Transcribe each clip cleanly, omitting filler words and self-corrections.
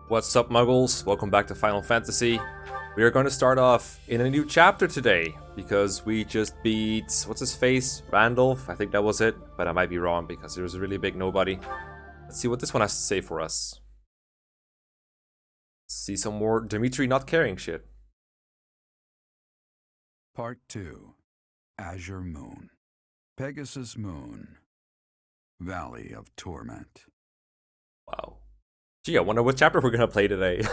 What's up, muggles? Welcome back to Final Fantasy. We are going to start off in a new chapter today because we just beat, what's his face? Randolph? I think that was it, but I might be wrong because there was a really big nobody. Let's see what this one has to say for us. See some more Dimitri not caring shit. Part 2. Azure Moon. Pegasus Moon. Valley of Torment. Wow. Gee, I wonder what chapter we're gonna play today.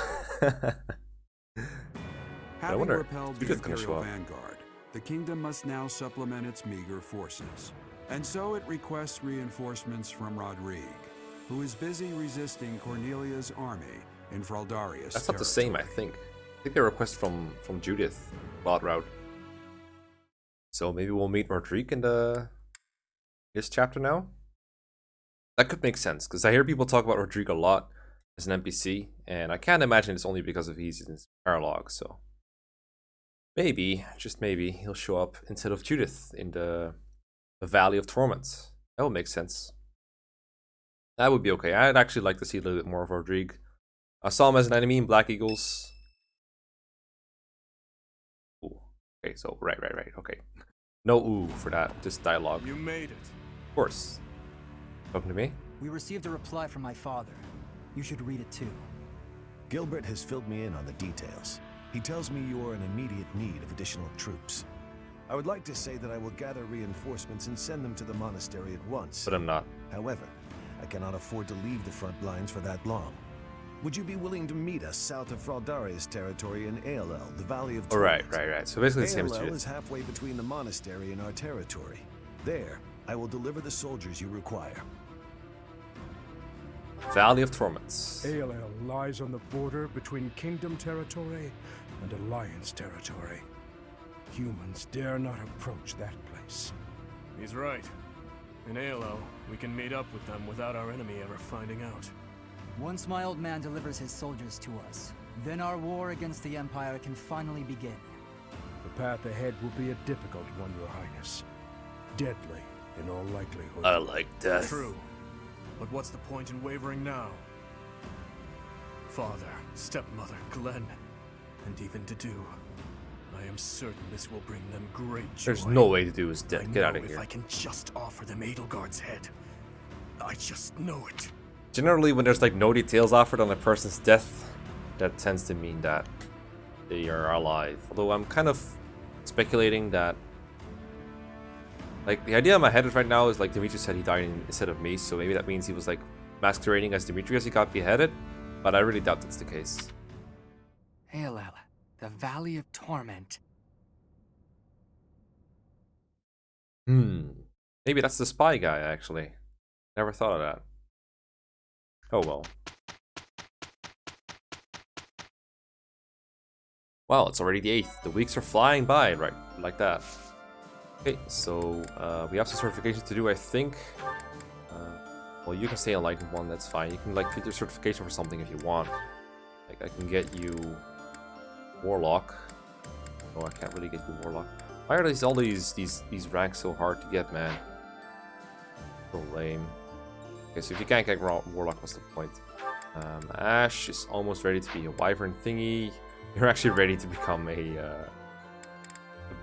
I wonder Repelled the Imperial Vanguard, the kingdom must now supplement its meager forces. And so it requests reinforcements from Rodrigue, who is busy resisting Cornelia's army in Fraldarius. That's not the same, I think. I think they request from Judith, Blood Route. So maybe we'll meet Rodrigue in this chapter now? That could make sense, because I hear people talk about Rodrigue a lot as an NPC, and I can't imagine it's only because of he's in Paralog, so maybe, just maybe, he'll show up instead of Judith in the Valley of Torment. That would make sense. That would be okay. I'd actually like to see a little bit more of Rodrigue. I saw him as an enemy in Black Eagles. Ooh. Okay, so right, okay. No ooh for that, just dialogue. You made it. Of course. Talking to me? We received a reply from my father. You should read it too. Gilbert has filled me in on the details. He tells me you are in immediate need of additional troops. I would like to say that I will gather reinforcements and send them to the monastery at once. But I'm not. However, I cannot afford to leave the front lines for that long. Would you be willing to meet us south of Fraldarius territory in ALL, the Valley of Torment? Right. So basically the same as ALL Judith. is halfway between the monastery and our territory. There, I will deliver the soldiers you require. Valley of Torments. ALL lies on the border between Kingdom territory and Alliance territory. Humans dare not approach that place. He's right. In ALL, we can meet up with them without our enemy ever finding out. Once my old man delivers his soldiers to us, then our war against the Empire can finally begin. The path ahead will be a difficult one, Your Highness. Deadly, in all likelihood. I like death. True. But what's the point in wavering now? Father, stepmother, Glenn, and even Dedu. I am certain this will bring them great joy. There's no way to do is dead. Get out of here. If I can just offer them Edelgard's head. I just know it. Generally, when there's like no details offered on a person's death, that tends to mean that they are alive. Although I'm kind of speculating that, like, the idea in my head right now is like Dimitri said he died instead of me, so maybe that means he was like masquerading as Dimitri as he got beheaded, but I really doubt that's the case. ALL, the Valley of Torment. Maybe that's the spy guy, actually. Never thought of that. Oh well. Wow, it's already the 8th. The weeks are flying by, right? Like that. Okay, so we have some certifications to do, I think. Well, you can stay Enlightened 1, that's fine. You can like get your certification for something if you want. Like I can get you Warlock. Oh, I can't really get you Warlock. Why are all these ranks so hard to get, man? So lame. Okay, so if you can't get Warlock, what's the point? Ash is almost ready to be a Wyvern thingy. You're actually ready to become a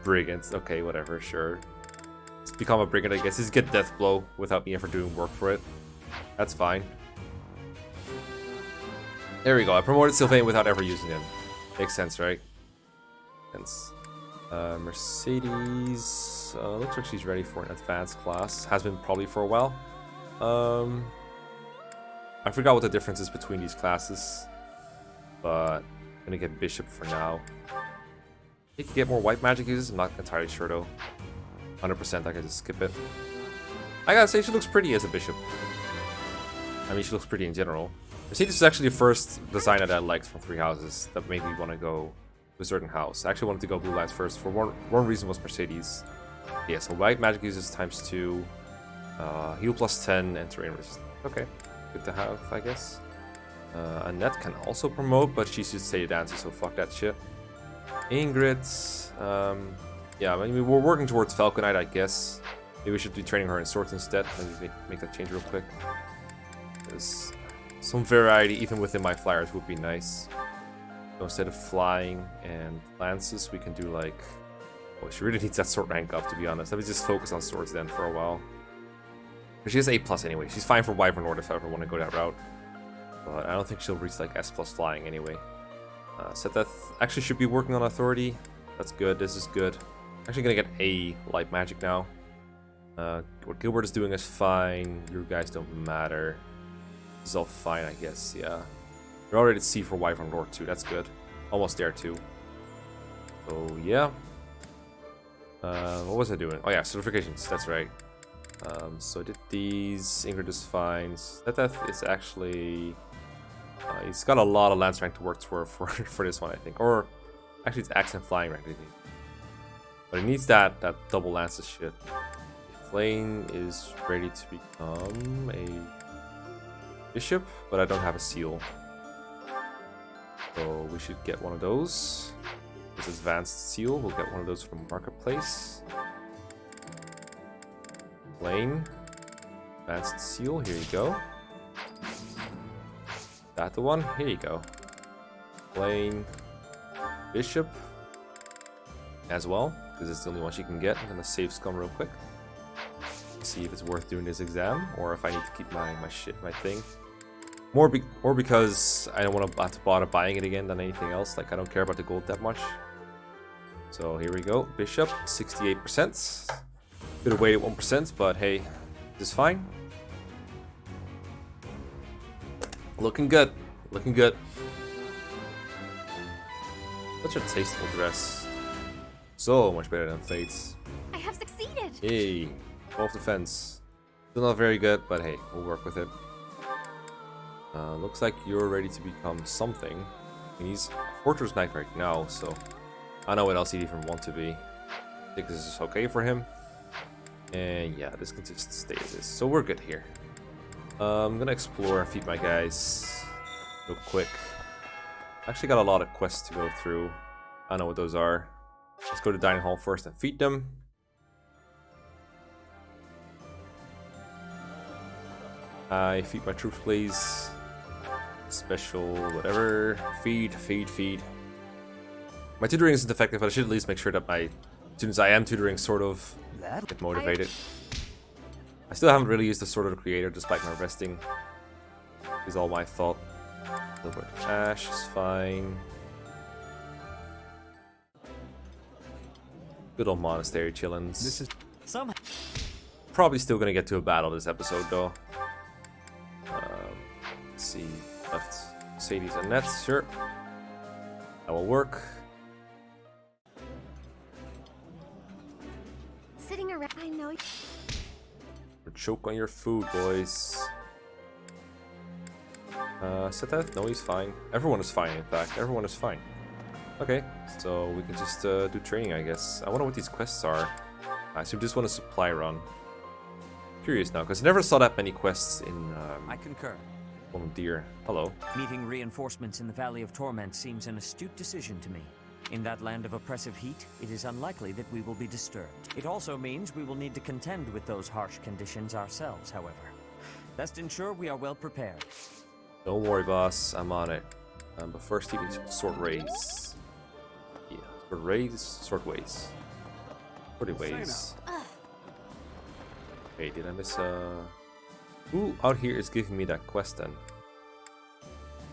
Brigand. Okay, whatever, sure. Let's become a Brigand, I guess. Just get Death Blow without me ever doing work for it. That's fine. There we go. I promoted Sylvain without ever using him. Makes sense, right? Sense. Mercedes. Looks like she's ready for an advanced class. Has been probably for a while. I forgot what the difference is between these classes. But I'm gonna get Bishop for now. You can get more white magic uses. I'm not entirely sure though. 100% I can just skip it. I gotta say, she looks pretty as a bishop. I mean, she looks pretty in general. Mercedes is actually the first design that I liked from Three Houses that made me want to go to a certain house. I actually wanted to go Blue Lights first. For one reason was Mercedes. Yeah, so white magic uses ×2, heal +10, and terrain resist. Okay, good to have, I guess. Annette can also promote, but she should stay a dancer, so fuck that shit. Ingrid, yeah, I mean, we're working towards Falconite, I guess. Maybe we should be training her in swords instead. Let me make that change real quick. Because Some variety even within my flyers would be nice. So instead of flying and lances, we can do like... Oh, she really needs that sword rank up, to be honest. Let me just focus on swords then for a while. But she has A+ anyway. She's fine for Wyvern Lord if I ever want to go that route. But I don't think she'll reach like S+ flying anyway. Seteth actually should be working on authority. That's good. This is good. Actually gonna get A light magic now. What Gilbert is doing is fine. You guys don't matter. This is all fine, I guess. Yeah. We're already at C for Wyvern Lord too. That's good. Almost there too. So yeah. What was I doing? Oh yeah, certifications. That's right. So I did these. Ingrid is fine. Seteth is actually... he's got a lot of lance rank to work for this one, I think. Or actually, it's axe and flying rank, I think. But he needs that double lances shit. Flame is ready to become a bishop, but I don't have a seal. So we should get one of those. This advanced seal. We'll get one of those from marketplace. Flame. Advanced seal. Here you go. That the one? Here you go. Flame. Bishop. As well, because it's the only one she can get. I'm gonna save scum real quick. See if it's worth doing this exam, or if I need to keep my thing. More because I don't want to have to bother buying it again than anything else. Like, I don't care about the gold that much. So here we go. Bishop, 68%. Could have waited 1%, but hey, this is fine. Looking good. Looking good. Such a tasteful dress. So much better than Fate's. I have succeeded! Yay. 12 defense. Still not very good, but hey, we'll work with it. Looks like you're ready to become something. And he's Fortress Knight right now, so I don't know what else he'd even want to be. I think this is okay for him. And yeah, this can just stay as is. So we're good here. I'm gonna explore and feed my guys real quick. Actually got a lot of quests to go through. I don't know what those are. Let's go to dining hall first and feed them. I feed my troops, please. Special, whatever. Feed. My tutoring isn't effective, but I should at least make sure that my students I am tutoring sort of get motivated. I still haven't really used the Sword of the Creator despite my resting. Is all my fault. Gilbert Ash is fine. Good old Monastery chillins. This is some. Probably still gonna get to a battle this episode though. Let's see. Left Sadie's and Nets, sure. That will work. Sitting around, I know. Choke on your food, boys. Seteth? No, he's fine. Everyone is fine, in fact. Everyone is fine. Okay, so we can just do training, I guess. I wonder what these quests are. I assume this one is supply run. Curious now, because I never saw that many quests in I concur. Deer. Hello. Meeting reinforcements in the Valley of Torment seems an astute decision to me. In that land of oppressive heat, it is unlikely that we will be disturbed. It also means we will need to contend with those harsh conditions ourselves, however. Best ensure we are well prepared. Don't worry, boss. I'm on it. But first, he needs sword raise. Yeah, sword raise, sword ways. Sword ways. Hey, did I miss who out here is giving me that quest then?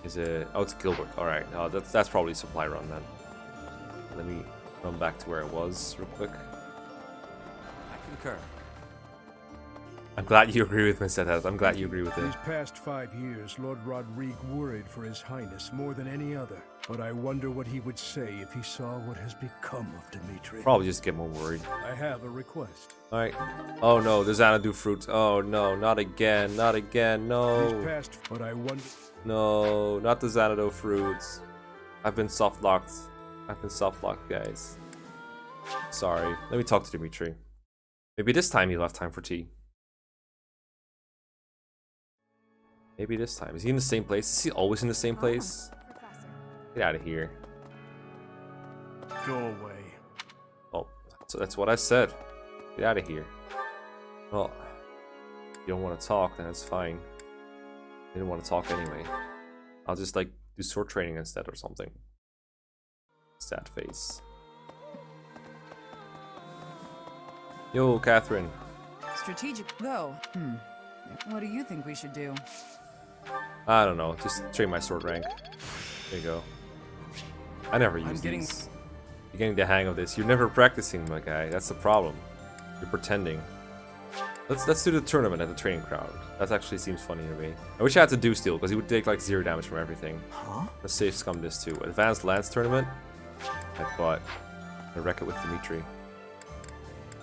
Is it... Oh, it's Gilbert. Alright, that's probably supply run then. Let me run back to where I was real quick. I concur. I'm glad you agree with me, Seteth. I'm glad you agree with it. These past 5 years, Lord Rodrigue worried for His Highness more than any other. But I wonder what he would say if he saw what has become of Dimitri. Probably just get more worried. I have a request. Alright. Oh no, the Xanadu fruit. Oh no, not again, not again, no. These past, but I wonder... No, not the Xanadu fruits. I've been soft locked. Guys. Sorry. Let me talk to Dimitri. Maybe this time he'll have time for tea. Maybe this time. Is he in the same place? Is he always in the same place? Get out of here. Go away. Oh, so that's what I said. Get out of here. Well, if you don't want to talk, then it's fine. Didn't want to talk anyway. I'll just like do sword training instead or something. Sad face. Yo, Catherine. Strategic, though. What do you think we should do? I don't know. Just train my sword rank. There you go. I never use these. You're getting the hang of this. You're never practicing, my guy. That's the problem. You're pretending. Let's do the tournament at the training ground. That actually seems funny to me. I wish I had to do steel, because he would take like 0 damage from everything. Huh? Let's safe scum this too. Advanced Lance tournament. I bought a wreck it with Dimitri.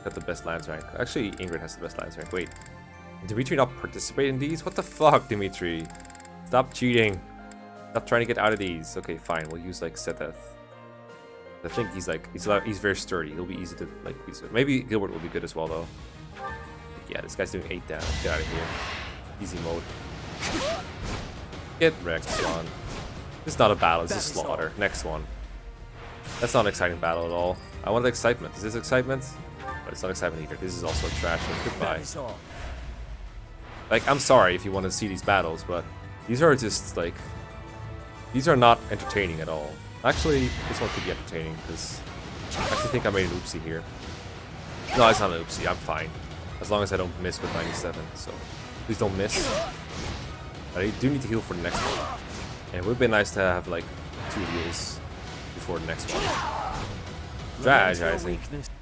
Got the best Lance rank. Actually, Ingrid has the best Lance rank. Wait. Did Dimitri not participate in these? What the fuck, Dimitri? Stop cheating. Stop trying to get out of these. Okay, fine. We'll use like Setheth. I think he's very sturdy. He'll be easy to like use it. Maybe Gilbert will be good as well though. Yeah, this guy's doing 8 damage. Get out of here. Easy mode. Get wrecked, Sean. This is not a battle, it's a slaughter. Next one. That's not an exciting battle at all. I want excitement. Is this excitement? But it's not excitement either. This is also trash. Goodbye. Like, I'm sorry if you want to see these battles, but these are just like, these are not entertaining at all. Actually, this one could be entertaining because I actually think I made an oopsie here. No, it's not an oopsie. I'm fine. As long as I don't miss with 97, so please don't miss. But I do need to heal for the next one. And it would be nice to have like 2 heals before the next one.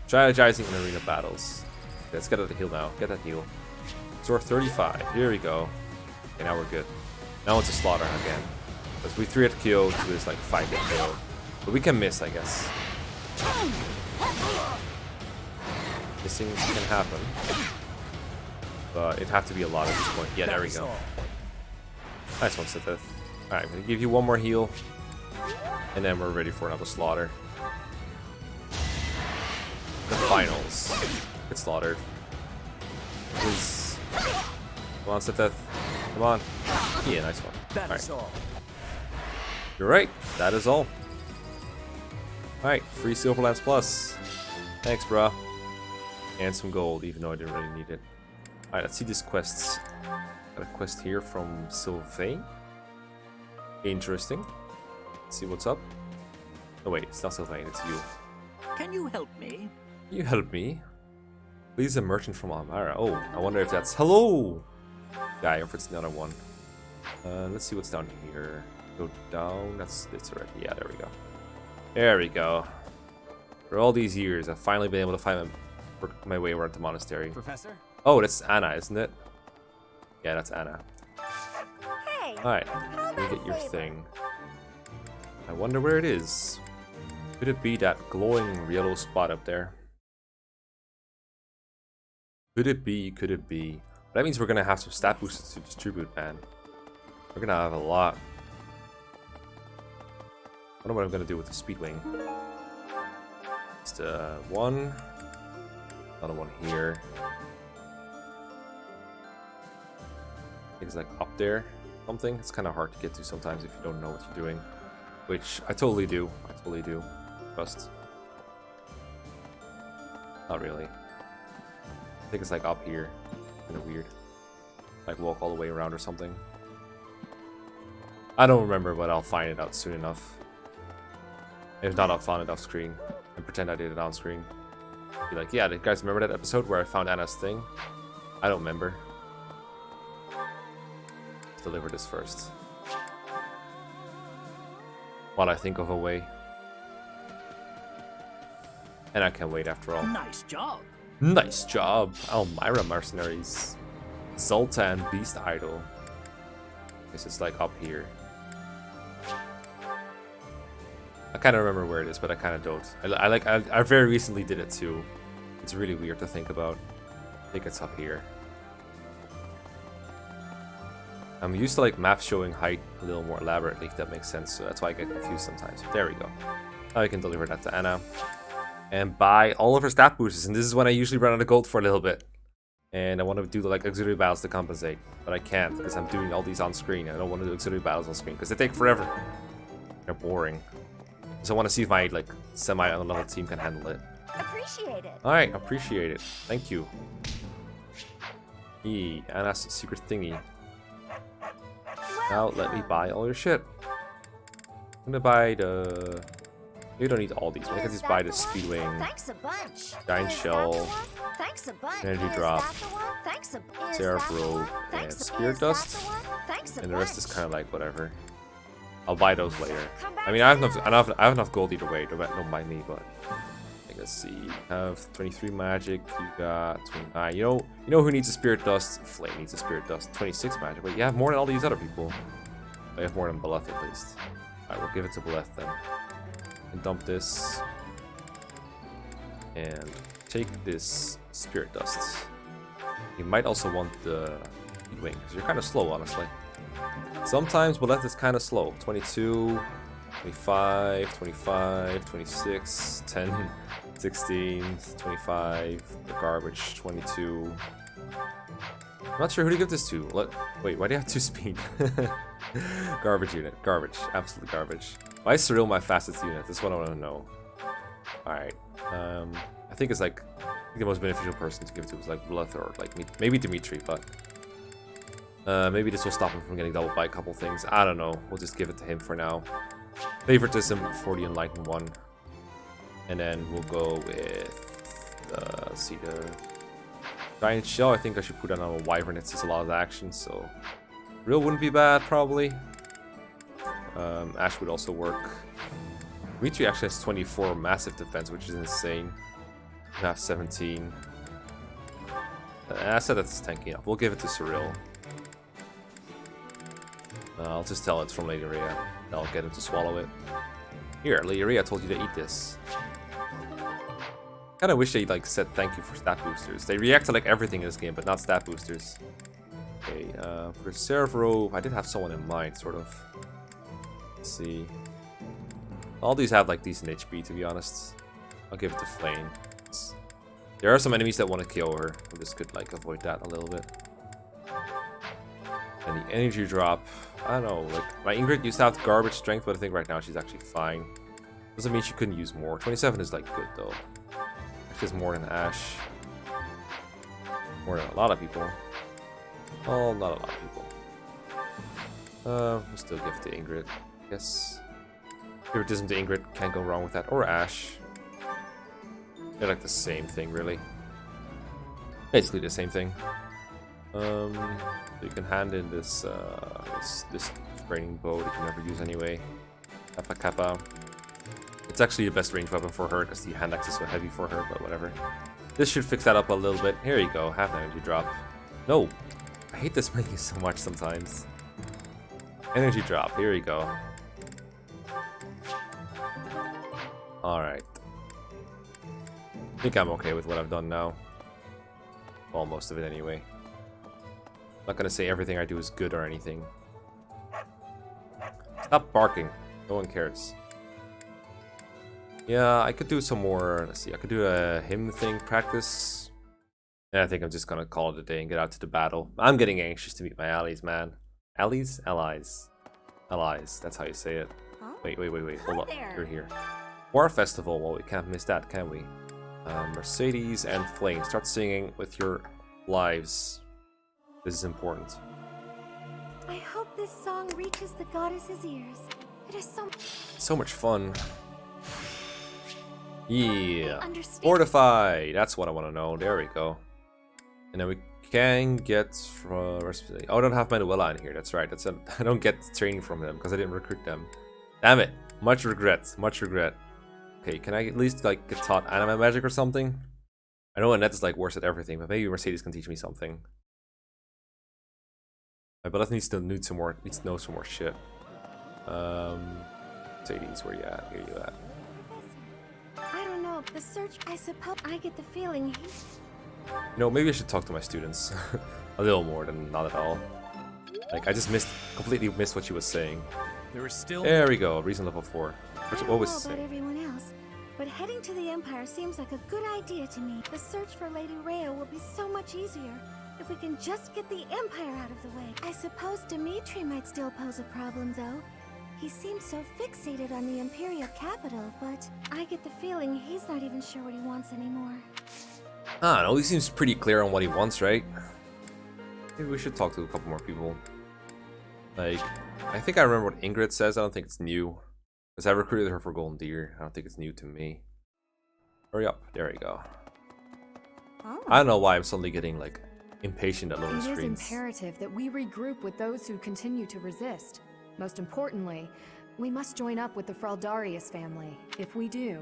Strategizing in arena battles. Okay, let's get at the heal now. Get that heal. Sword 35. Here we go. Okay, now we're good. Now it's a slaughter again. Because we 3 hit KO, 2 is like 5 hit KO. But we can miss, I guess. Missing can happen. But it'd have to be a lot at this point. Yeah, there we go. Nice one, Sitheth. Alright, I'm gonna give you 1 more heal. And then we're ready for another slaughter. The finals. Get slaughtered. Please. Come on, Sitheth. Come on. Yeah, nice one. Alright. You're right. That is all. Alright, free Silver Lance Plus. Thanks, bruh. And some gold, even though I didn't really need it. Alright, let's see these quests. Got a quest here from Sylvain. Interesting. Let's see what's up. Oh wait, it's not Sylvain, it's you. Can you help me? You help me? Please, a merchant from Almara. Oh, I wonder if that's... Hello! Yeah, if it's another one. Let's see what's down here. Go down. It's already... Yeah, there we go. There we go. For all these years, I've finally been able to find my way around the monastery. Professor? Oh, that's Anna, isn't it? Yeah, that's Anna. Hey! Alright, let me get your thing. I wonder where it is. Could it be that glowing yellow spot up there? Could it be? Could it be? That means we're gonna have some stat boosters to distribute, man. We're gonna have a lot. I wonder what I'm gonna do with the speed wing. Just one. Another one here. I think it's like up there. Something. It's kind of hard to get to sometimes if you don't know what you're doing. Which I totally do. I totally do. Trust. Not really. I think it's like up here. Kind of weird. Like walk all the way around or something. I don't remember, but I'll find it out soon enough. If not, I'll find it off screen and pretend I did it on screen. Be like, yeah, do you guys remember that episode where I found Anna's thing? I don't remember. Let's deliver this first. While I think of a way. And I can wait after all. Nice job. Nice job, Almira mercenaries. Zoltan Beast Idol. This is like up here. I kind of remember where it is, but I kind of don't. I very recently did it too. It's really weird to think about. I think it's up here. I'm used to like maps showing height a little more elaborately, if that makes sense. So that's why I get confused sometimes. There we go. Now I can deliver that to Anna. And buy all of her stat boosters. And this is when I usually run out of gold for a little bit. And I want to do like auxiliary battles to compensate. But I can't because I'm doing all these on screen. And I don't want to do auxiliary battles on screen because they take forever. They're boring. So I want to see if my like semi-unlevel team can handle it. Appreciate it. Alright, appreciate it. Thank you. Anna's secret thingy. Now let me buy all your shit. I'm gonna buy the... You don't need all these, but I can just buy the speed wing, Thanks a bunch. giant shell, Thanks a bunch. energy drop, seraph robe, and spirit dust. And the rest is kind of like whatever. I'll buy those later. I mean, I have enough gold either way. Don't mind me, but let's see. You have 23 magic. You got 29. You know who needs a spirit dust? Flame needs a spirit dust. 26 magic. Wait, you have more than all these other people. I have more than Beleth at least. Alright, we'll give it to Beleth then. And dump this. And take this spirit dust. You might also want the wing, because you're kind of slow, honestly. Sometimes Beleth is kind of slow. 22, 25, 25, 26, 10, 16, 25, the garbage, 22. I'm not sure who to give this to. Wait, why do you have 2 speed? Garbage unit. Garbage. Absolute garbage. Why is Cyril my fastest unit? That's what I want to know. Alright. I think it's like the most beneficial person to give it to is like Beleth or like maybe Dimitri, but maybe this will stop him from getting doubled by a couple things. I don't know. We'll just give it to him for now. Favoritism for the Enlightened one. And then we'll go with let's see, the giant shell. I think I should put that on a wyvern. It's just a lot of action, so real wouldn't be bad probably. Ash would also work. Dimitri actually has 24 massive defense, which is insane. You have 17. I said that's tanky enough. We'll give it to Cyril. I'll just tell it's from Lady Rhea. I'll get him to swallow it. Here, Lady Rhea told you to eat this. Kinda wish they like said thank you for stat boosters. They react to like everything in this game, but not stat boosters. Okay, for Seraph Robe, I did have someone in mind, sort of. Let's see. All these have like decent HP, to be honest. I'll give it to Flame. There are some enemies that want to kill her. This could like avoid that a little bit. And the energy drop, I don't know, like my Ingrid used to have garbage strength, but I think right now she's actually fine. Doesn't mean she couldn't use more. 27 is like good though. Actually is more than Ash. More than a lot of people. Oh, not a lot of people. We'll still give it to Ingrid, I guess. Favoritism to Ingrid, can't go wrong with that. Or Ash. They're like the same thing, really. Basically the same thing. So you can hand in this this training bow that you never use anyway. Kappa Kappa. It's actually the best range weapon for her because the hand axe is so heavy for her, but whatever. This should fix that up a little bit. Here you go, half energy drop. No! I hate this menu so much sometimes. Energy drop, here you go. Alright. I think I'm okay with what I've done now. Well, most of it anyway. I'm not gonna say everything I do is good or anything. Stop barking. No one cares. Yeah, I could do some more. Let's see. I could do a hymn thing practice. And I think I'm just gonna call it a day and get out to the battle. I'm getting anxious to meet my allies, man. Allies? Allies. Allies. That's how you say it. Huh? Wait. Hold up. there. You're here. War Festival. Well, we can't miss that, can we? Mercedes and Flame. Start singing with your lives. This is important. I hope this song reaches the goddess's ears. It is So much fun. Yeah. understand. Fortify. That's what I want to know. There we go. And then we can get from. Oh, I don't have Manuela in here. That's right. I don't get training from them because I didn't recruit them. Damn it. Much regret. Much regret. Okay, can I at least like get taught anime magic or something? I know Annette is like worse at everything, but maybe Mercedes can teach me something. My Beleth needs to know some more shit. Mercedes, where you at? Here you at? I don't know. The search. I suppose I get the feeling he. You know, maybe I should talk to my students a little more than not at all. Like I just completely missed what she was saying. There is still. There we go. Reason level 4. I don't What was know it about saying? everyone else, but heading to the Empire seems like a good idea to me. The search for Lady Rhea will be so much easier if we can just get the Empire out of the way. I suppose Dimitri might still pose a problem, though. He seems so fixated on the Imperial capital, but I get the feeling he's not even sure what he wants anymore. I don't know. He seems pretty clear on what he wants, right? Maybe we should talk to a couple more people. Like, I think I remember what Ingrid says. I don't think it's new. Because I recruited her for Golden Deer. I don't think it's new to me. Hurry up. There we go. Oh. I don't know why I'm suddenly getting, like, impatient at loading It is screens. imperative that we regroup with those who continue to resist. Most importantly, we must join up with the Fraldarius family. If we do,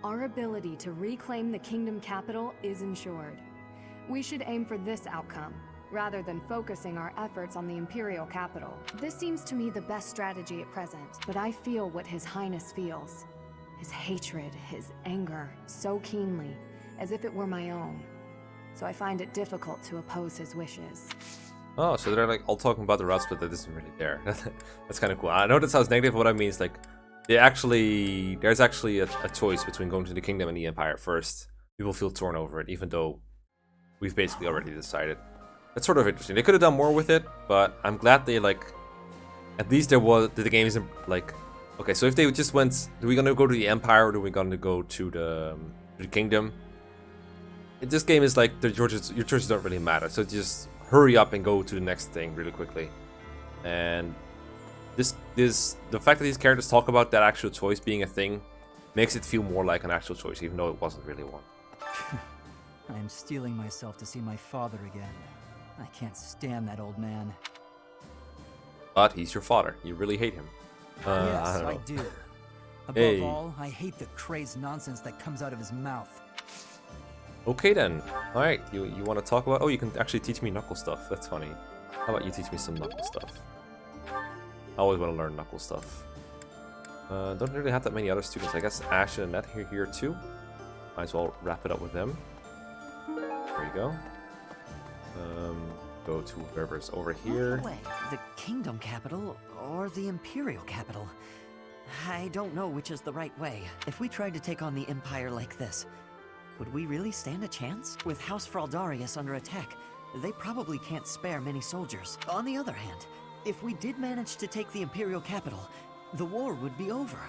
our ability to reclaim the kingdom capital is ensured. We should aim for this outcome, rather than focusing our efforts on the Imperial capital. This seems to me the best strategy at present, but I feel what His Highness feels. His hatred, his anger, so keenly, as if it were my own. So I find it difficult to oppose his wishes. Oh, so they're like all talking about the route split that isn't really there. That's kind of cool. I know that sounds negative, but what I mean is like, there's actually a choice between going to the kingdom and the empire first. People feel torn over it, even though we've basically already decided. That's sort of interesting. They could have done more with it, but I'm glad they like, at least the game isn't like, okay, so if they just went, do we gonna go to the empire or do we gonna go to the kingdom? This game is like your choices don't really matter, so just hurry up and go to the next thing really quickly. And the fact that these characters talk about that actual choice being a thing makes it feel more like an actual choice, even though it wasn't really one. I am steeling myself to see my father again. I can't stand that old man. But he's your father. You really hate him. Yes, I don't know. I do. Above Hey. all, I hate the crazed nonsense that comes out of his mouth. Okay then. Alright, you want to talk about... Oh, you can actually teach me knuckle stuff. That's funny. How about you teach me some knuckle stuff? I always want to learn knuckle stuff. Don't really have that many other students. I guess Ash and Annette are here too. Might as well wrap it up with them. There you go. Go to whoever's over here. By the way, the kingdom capital or the imperial capital? I don't know which is the right way. If we tried to take on the empire like this, would we really stand a chance? With House Fraldarius under attack, they probably can't spare many soldiers. On the other hand, if we did manage to take the imperial capital, the war would be over.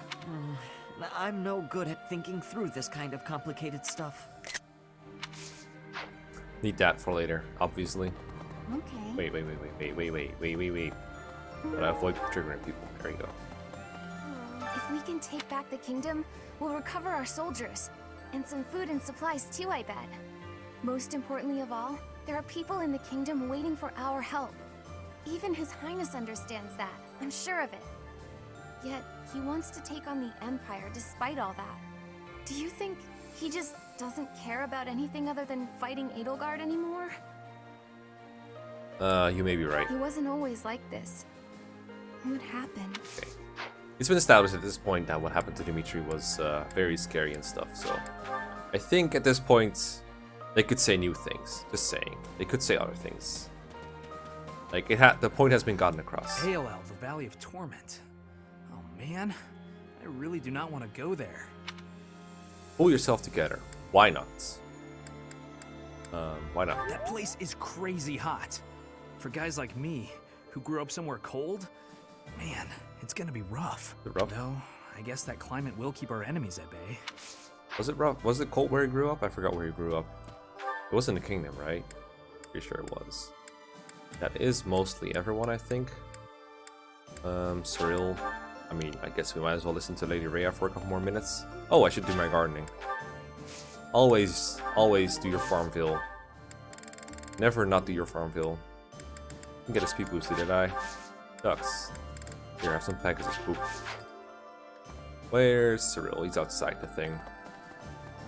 I'm no good at thinking through this kind of complicated stuff. Need that for later, obviously. Okay. Wait. But I avoid triggering people. There you go. If we can take back the kingdom, we'll recover our soldiers. And some food and supplies too, I bet. Most importantly of all, there are people in the kingdom waiting for our help. Even His Highness understands that, I'm sure of it. Yet, he wants to take on the Empire despite all that. Do you think he just doesn't care about anything other than fighting Edelgard anymore? You may be right. He wasn't always like this. What happened? Okay. It's been established at this point that what happened to Dimitri was very scary and stuff, so I think at this point they could say new things. Just saying. They could say other things. Like, the point has been gotten across. AOL, the Valley of Torment. Oh man, I really do not want to go there. Pull yourself together. Why not? Why not? That place is crazy hot. For guys like me, who grew up somewhere cold, man, it's gonna be rough. Is it rough? Though, I guess that climate will keep our enemies at bay. Was it rough? Was it cold where he grew up? I forgot where he grew up. It was in the kingdom, right? Pretty sure it was. That is mostly everyone, I think. Cyril. I mean, I guess we might as well listen to Lady Rhea for a couple more minutes. Oh, I should do my gardening. Always do your Farmville. Never not do your Farmville. Get a speed boosted, did I? Ducks. Here, have some packets of poop. Where's Cyril? He's outside the thing.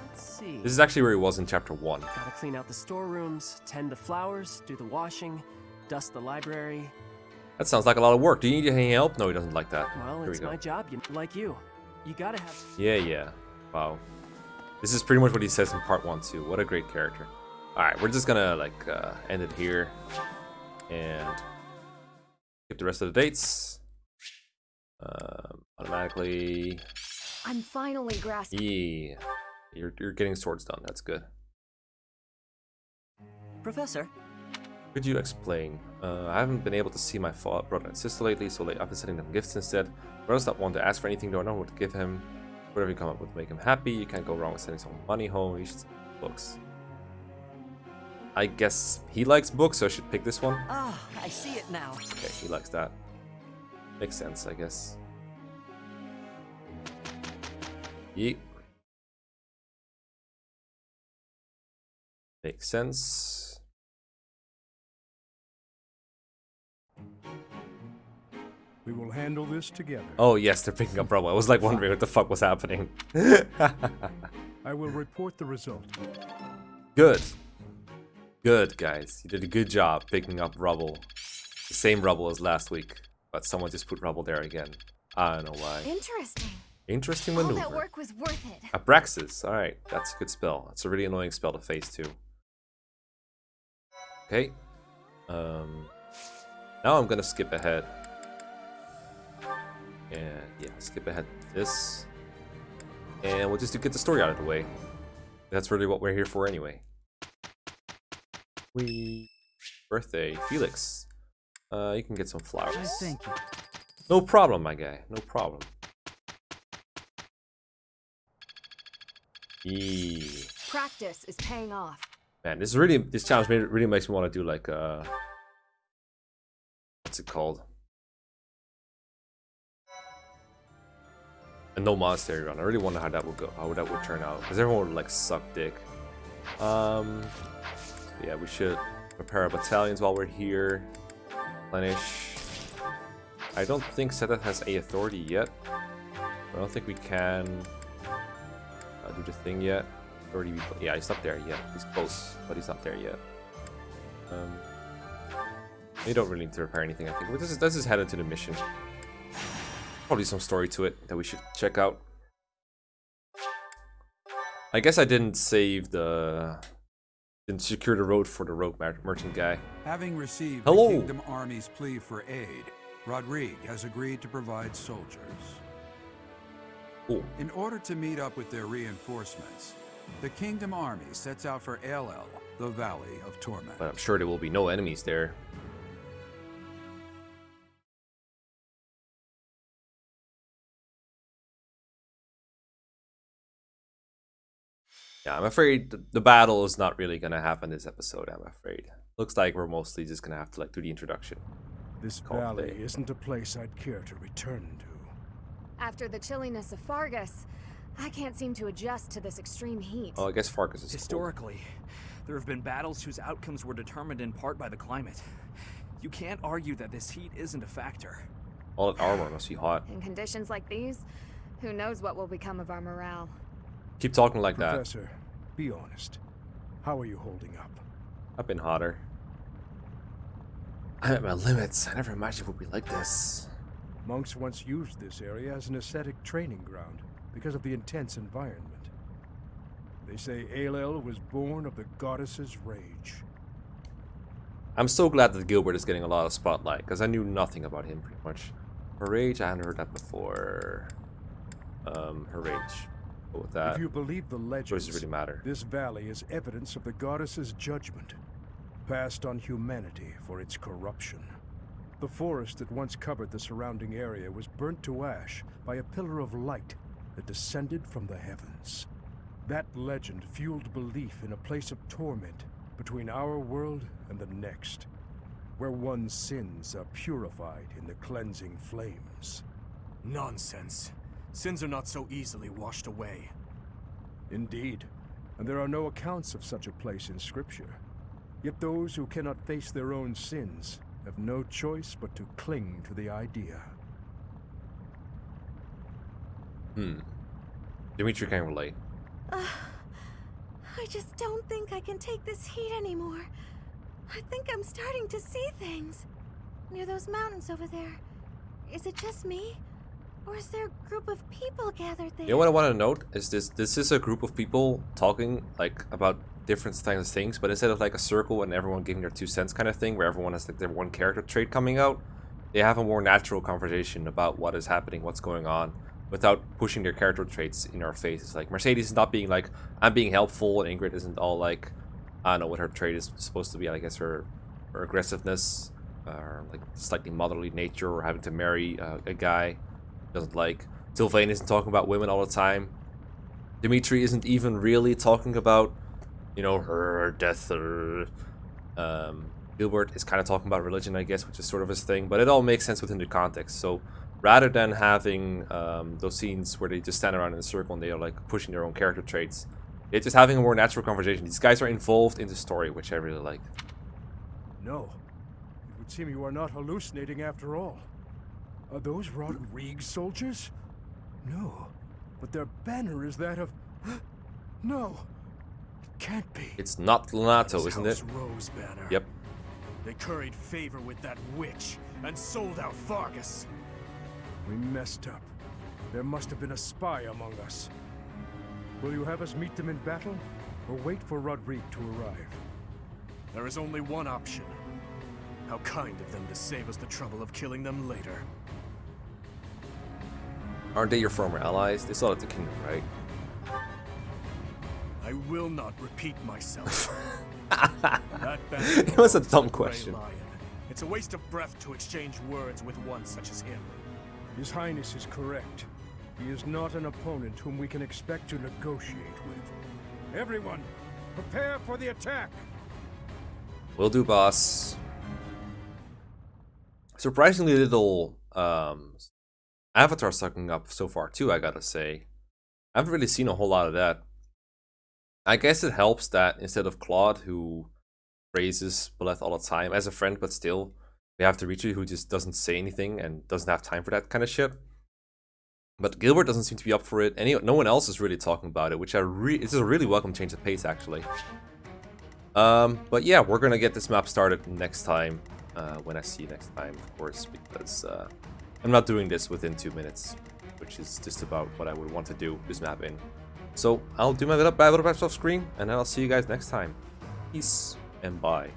Let's see. This is actually where he was in chapter 1. Gotta clean out the storerooms, tend the flowers, do the washing, dust the library. That sounds like a lot of work. Do you need any help? No, he doesn't like that. Well, Here it's we go. my job, like you. You gotta have... Yeah. Wow. This is pretty much what he says in part 1 too. What a great character. Alright, we're just gonna like end it here. And skip the rest of the dates. Automatically. I'm finally grasping. Yeah. You're getting swords done. That's good. Professor? Could you explain? I haven't been able to see my brother and sister lately, so I've been sending them gifts instead. Brothers not want to ask for anything, don't know what to give him. Whatever you come up with, make him happy. You can't go wrong with sending someone money home. You should send books. I guess he likes books, so I should pick this one. Ah, I see it now. Okay, he likes that. Makes sense, I guess. Yeet. Makes sense. We will handle this together. Oh yes, they're picking up rubble. I was like wondering what the fuck was happening. I will report the result. Good. Good, guys. You did a good job picking up rubble. The same rubble as last week, but someone just put rubble there again. I don't know why. Interesting. Interesting maneuver. All that work was worth it. Abraxas. Alright, that's a good spell. That's a really annoying spell to face too. Okay. Now I'm gonna skip ahead. And yeah, skip ahead to this. And we'll just get the story out of the way. That's really what we're here for anyway. Birthday, Felix. You can get some flowers. Thank you. No problem, my guy. No problem. Practice is paying off. Man, this challenge really makes me want to do like what's it called? A no monastery run. I really wonder how that would go, how that would turn out, because everyone would like suck dick. Yeah, we should prepare our battalions while we're here. Replenish. I don't think Seth has a authority yet. I don't think we can do the thing yet. Authority, yeah, he's not there yet. He's close, but he's not there yet. You don't really need to repair anything, I think. But let's just head into the mission. Probably some story to it that we should check out. I guess I didn't save the... Didn't secure the road for the rogue merchant guy. Having received Hello. the Kingdom Army's plea for aid, Rodrigue has agreed to provide soldiers. Cool. In order to meet up with their reinforcements, the Kingdom Army sets out for Aelel, the Valley of Torment. But I'm sure there will be no enemies there. Yeah, I'm afraid the battle is not really gonna happen this episode, I'm afraid. Looks like we're mostly just gonna have to like do the introduction. This valley isn't a place I'd care to return to. After the chilliness of Fargus, I can't seem to adjust to this extreme heat. Oh, I guess Fargus is Historically, there have been battles whose outcomes were determined in part by the climate. You can't argue that this heat isn't a factor. All that armor must be hot. In conditions like these, who knows what will become of our morale. Keep talking like that. Professor, be honest. How are you holding up? I've been hotter. I'm at my limits. I never imagined it would be like this. Monks once used this area as an ascetic training ground because of the intense environment. They say Aelel was born of the goddess's rage. I'm so glad that Gilbert is getting a lot of spotlight, because I knew nothing about him pretty much. Her rage, I hadn't heard that before. Her rage. Go with that. If you believe the legends, choices really matter. This valley is evidence of the goddess's judgment, passed on humanity for its corruption. The forest that once covered the surrounding area was burnt to ash by a pillar of light that descended from the heavens. That legend fueled belief in a place of torment between our world and the next, where one's sins are purified in the cleansing flames. Nonsense. Sins are not so easily washed away. Indeed, and there are no accounts of such a place in Scripture. Yet those who cannot face their own sins have no choice but to cling to the idea. Dimitri can relate. I just don't think I can take this heat anymore. I think I'm starting to see things. Near those mountains over there. Is it just me? Or is there a group of people gathered there? You know what I want to note is this is a group of people talking like about different kinds of things, but instead of like a circle and everyone giving their 2 cents kind of thing where everyone has like their one character trait coming out, they have a more natural conversation about what is happening, what's going on, without pushing their character traits in our faces. Like Mercedes is not being like, I'm being helpful, and Ingrid isn't all like, I don't know what her trait is supposed to be. I guess her aggressiveness, or like slightly motherly nature, or having to marry a guy doesn't like. Sylvain isn't talking about women all the time. Dimitri isn't even really talking about, you know, her death or Gilbert is kind of talking about religion, I guess, which is sort of his thing, but it all makes sense within the context. So rather than having those scenes where they just stand around in a circle and they are like pushing their own character traits, they're just having a more natural conversation. These guys are involved in the story, which I really like. No. It would seem you are not hallucinating after all. Are those Rodrigue soldiers? No. But their banner is that of... No. It can't be. It's not Lonato, isn't it? Rose banner. Yep. They curried favor with that witch and sold out Fargus. We messed up. There must have been a spy among us. Will you have us meet them in battle, or wait for Rodrigue to arrive? There is only one option. How kind of them to save us the trouble of killing them later. Aren't they your former allies? They saw it the kingdom, right? I will not repeat myself. That It was a dumb question. Lion. It's a waste of breath to exchange words with one such as him. His Highness is correct. He is not an opponent whom we can expect to negotiate with. Everyone, prepare for the attack! Will do, boss. Surprisingly little Avatar sucking up so far too, I gotta say. I haven't really seen a whole lot of that. I guess it helps that instead of Claude, who praises Beleth all the time as a friend, but still, we have Dimitri, who just doesn't say anything and doesn't have time for that kind of shit. But Gilbert doesn't seem to be up for it. No one else is really talking about it, which this is a really welcome change of pace, actually. But yeah, we're gonna get this map started next time, when I see you next time, of course, because I'm not doing this within 2 minutes, which is just about what I would want to do this map in. So I'll do my little bit off screen, and I'll see you guys next time. Peace and bye.